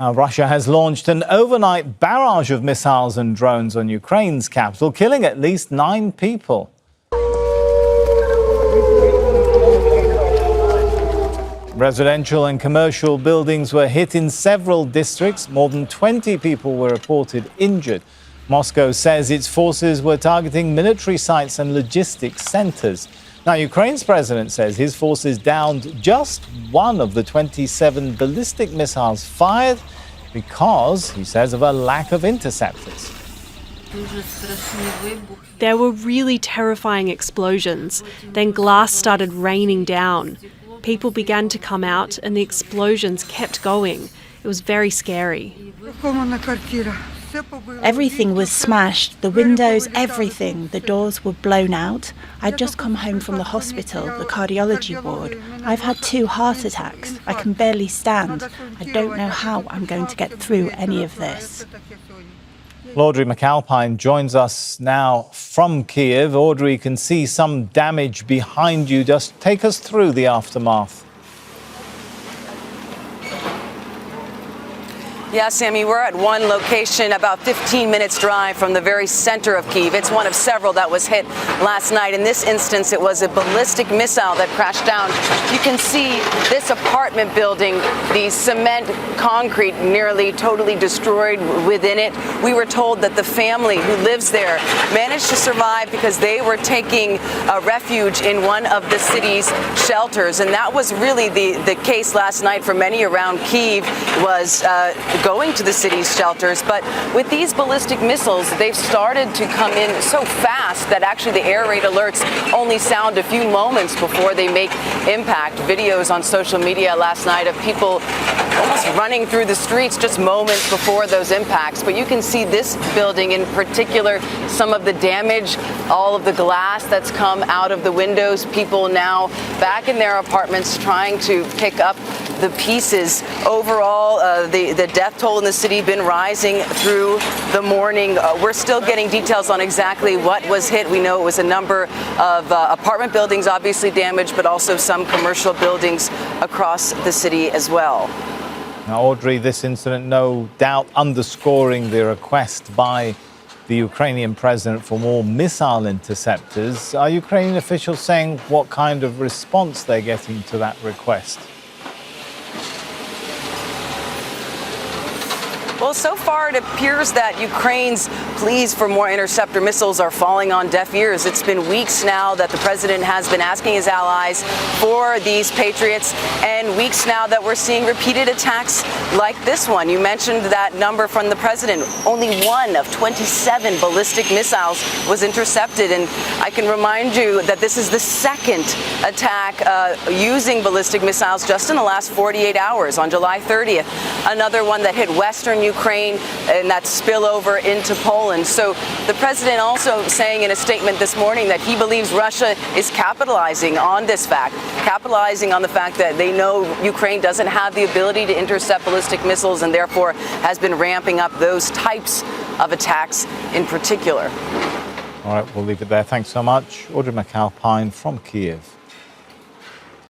Russia has launched an overnight barrage of missiles and drones on Ukraine's capital, killing at least 9 people. Residential and commercial buildings were hit in several districts. More than 20 people were reported injured. Moscow says its forces were targeting military sites and logistics centers. Now, Ukraine's president says his forces downed just one of the 27 ballistic missiles fired because, he says, of a lack of interceptors. There were really terrifying explosions. Then glass started raining down. People began to come out and the explosions kept going. It was very scary. Everything was smashed, the windows, everything. The doors were blown out. I'd just come home from the hospital, the cardiology ward. I've had 2 heart attacks. I can barely stand. I don't know how I'm going to get through any of this. Audrey Macalpine joins us now from Kyiv. Audrey, you can see some damage behind you. Just take us through the aftermath. Yeah, Sammy, we're at one location about 15 minutes drive from the very center of Kyiv. It's one of several that was hit last night. In this instance, it was a ballistic missile that crashed down. You can see this apartment building, the cement concrete nearly totally destroyed within it. We were told that the family who lives there managed to survive because they were taking a refuge in one of the city's shelters. And that was really the case last night for many around Kyiv, was going to the city's shelters. But with these ballistic missiles, they've started to come in so fast that actually the air raid alerts only sound a few moments before they make impact. Videos on social media last night of people almost running through the streets just moments before those impacts. But you can see this building in particular, some of the damage, all of the glass that's come out of the windows, people now back in their apartments trying to pick up the pieces. Overall, the death toll in the city been rising through the morning. We're still getting details on exactly what was hit. We know it was a number of apartment buildings obviously damaged, but also some commercial buildings across the city as well. Now, Audrey, this incident no doubt underscoring the request by the Ukrainian president for more missile interceptors. Are Ukrainian officials saying what kind of response they're getting to that request? Well, so far it appears that Ukraine's pleas for more interceptor missiles are falling on deaf ears. It's been weeks now that the president has been asking his allies for these Patriots, and weeks now that we're seeing repeated attacks like this one. You mentioned that number from the president. Only one of 27 ballistic missiles was intercepted, and I can remind you that this is the second attack using ballistic missiles just in the last 48 hours. On July 30th, another one that hit western Ukraine, and that spillover into Poland. So the president also saying in a statement this morning that he believes Russia is capitalizing on this fact, capitalizing on the fact that they know Ukraine doesn't have the ability to intercept ballistic missiles and therefore has been ramping up those types of attacks in particular. All right, we'll leave it there. Thanks so much. Audrey Macalpine from Kyiv.